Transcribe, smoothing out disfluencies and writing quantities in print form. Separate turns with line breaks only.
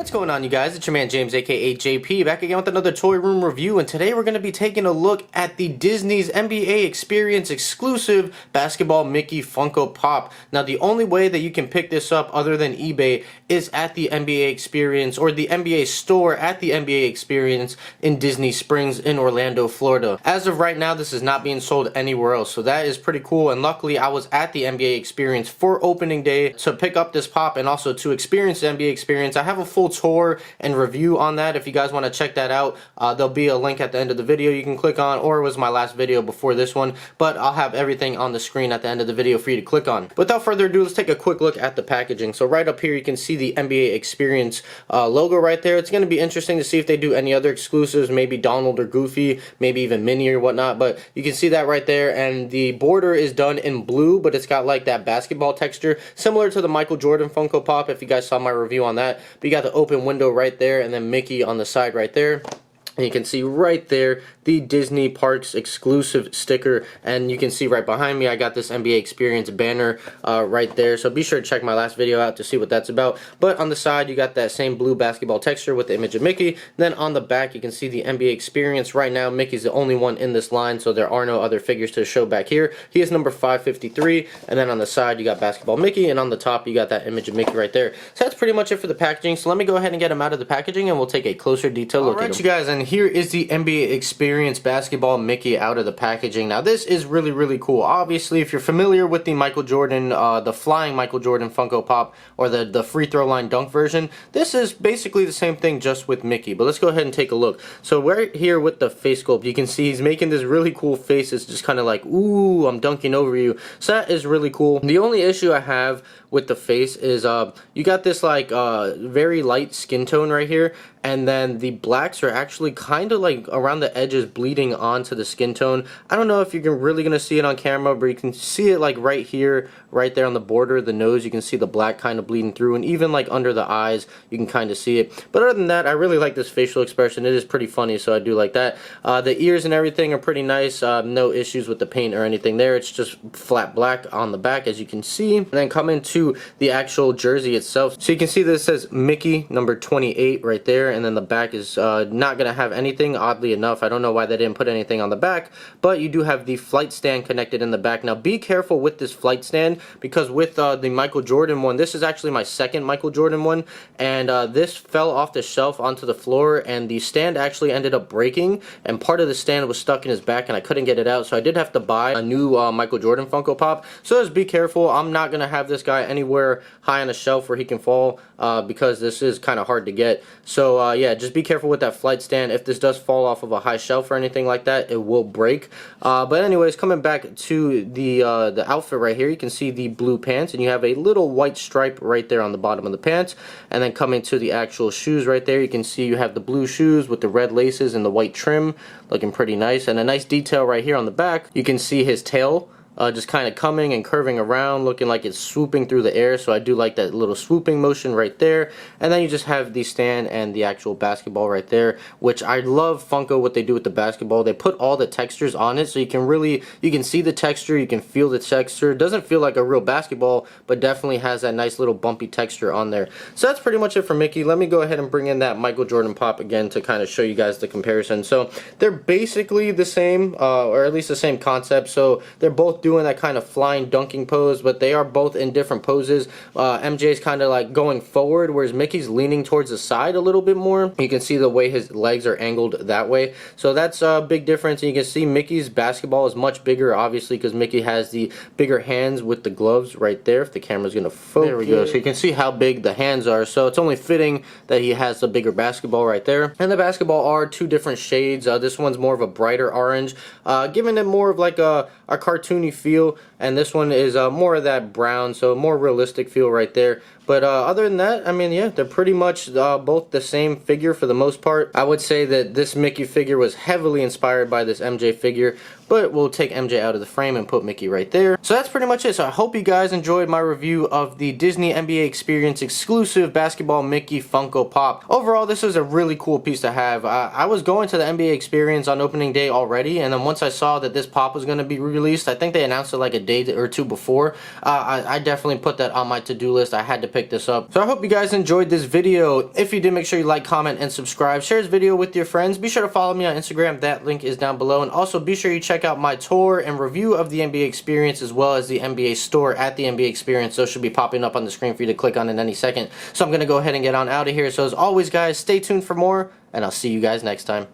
What's going on, you guys? It's your man James, aka JP, back again with another toy room review, and today we're going to be taking a look at the Disney's NBA Experience exclusive basketball Mickey Funko Pop. Now, the only way that you can pick this up other than eBay is at the NBA Experience or the NBA store at the NBA Experience in Disney Springs in Orlando, Florida. As of right now, this is not being sold anywhere else, so that is pretty cool, and luckily I was at the NBA Experience for opening day to pick up this pop and also to experience the NBA Experience. I have a full tour and review on that if you guys want to check that out. There'll be a link at the end of the video you can click on, or it was my last video before this one, but I'll have everything on the screen at the end of the video for you to click on. Without further ado, let's take a quick look at the packaging. So right up here you can see the NBA Experience logo right there. It's going to be interesting to see if they do any other exclusives, maybe Donald or Goofy, maybe even Minnie or whatnot, but you can see that right there, and the border is done in blue, but it's got like that basketball texture similar to the Michael Jordan Funko Pop if you guys saw my review on that. But you got the open window right there, and then Mickey on the side right there. And you can see right there the Disney Parks exclusive sticker, and you can see right behind me I got this NBA Experience banner right there, so be sure to check my last video out to see what that's about. But on the side you got that same blue basketball texture with the image of Mickey. Then on the back you can see the NBA Experience. Right now Mickey's the only one in this line, so there are no other figures to show back here. He is number 553, and then on the side you got basketball Mickey, and on the top you got that image of Mickey right there. So that's pretty much it for the packaging, so let me go ahead and get him out of the packaging and we'll take a closer detail look at him. Alright, you guys, and here is the NBA Experience basketball Mickey out of the packaging. Now this is really cool. Obviously, if you're familiar with the Michael Jordan, the flying Michael Jordan Funko Pop, or the free throw line dunk version, this is basically the same thing just with Mickey. But let's go ahead and take a look. So right here with the face sculpt, you can see he's making this really cool face. It's just kind of like, ooh, I'm dunking over you. So that is really cool. The only issue I have with the face is you got this like very light skin tone right here, and then the blacks are actually kind of like around the edges bleeding onto the skin tone. I don't know if you're really gonna see it on camera, but you can see it like right here, right there on the border of the nose. You can see the black kind of bleeding through, and even like under the eyes you can kind of see it. But other than that, I really like this facial expression. It is pretty funny, so I do like that. The ears and everything are pretty nice. No issues with the paint or anything there. It's just flat black on the back, as you can see. And then come into the actual jersey itself, so you can see this says Mickey number 28 right there, and then the back is not gonna have anything, oddly enough. I don't know why they didn't put anything on the back, but you do have the flight stand connected in the back. Now be careful with this flight stand, because with the Michael Jordan one, this is actually my second Michael Jordan one, and this fell off the shelf onto the floor, and the stand actually ended up breaking, and part of the stand was stuck in his back and I couldn't get it out, so I did have to buy a new Michael Jordan Funko Pop. So just be careful. I'm not gonna have this guy anywhere high on a shelf where he can fall, because this is kind of hard to get. So yeah, just be careful with that flight stand. If this does fall off of a high shelf or anything like that, it will break. But anyways, coming back to the outfit right here, you can see the blue pants, and you have a little white stripe right there on the bottom of the pants. And then coming to the actual shoes right there, you can see you have the blue shoes with the red laces and the white trim, looking pretty nice. And a nice detail right here on the back, you can see his tail just kind of coming and curving around, looking like it's swooping through the air. So I do like that little swooping motion right there. And then you just have the stand and the actual basketball right there, which I love Funko what they do with the basketball. They put all the textures on it, so you can see the texture, you can feel the texture. It doesn't feel like a real basketball, but definitely has that nice little bumpy texture on there. So that's pretty much it for Mickey. Let me go ahead and bring in that Michael Jordan Pop again to kind of show you guys the comparison. So they're basically the same, or at least the same concept. So they're both doing that kind of flying dunking pose, but they are both in different poses. MJ's kind of like going forward, whereas Mickey's leaning towards the side a little bit more. You can see the way his legs are angled that way, so that's a big difference. And you can see Mickey's basketball is much bigger, obviously, because Mickey has the bigger hands with the gloves right there. If the camera's gonna focus, there we go. So you can see how big the hands are, so it's only fitting that he has the bigger basketball right there. And the basketball are two different shades. This one's more of a brighter orange, giving it more of like a cartoony feel, and this one is more of that brown, so more realistic feel right there. But other than that, I mean, yeah, they're pretty much both the same figure for the most part. I would say that this Mickey figure was heavily inspired by this MJ figure, but we'll take MJ out of the frame and put Mickey right there. So that's pretty much it. So I hope you guys enjoyed my review of the Disney NBA Experience exclusive basketball Mickey Funko Pop. Overall, this is a really cool piece to have. I was going to the NBA Experience on opening day already, and then once I saw that this pop was going to be released, I think they announced it like a day or two before, I definitely put that on my to-do list. I had to pick this up. So I hope you guys enjoyed this video. If you did, make sure you like, comment, and subscribe. Share this video with your friends. Be sure to follow me on Instagram. That link is down below. And also be sure you check out my tour and review of the NBA Experience as well as the NBA store at the NBA Experience. Those should be popping up on the screen for you to click on in any second. So I'm going to go ahead and get on out of here. So as always, guys, stay tuned for more, and I'll see you guys next time.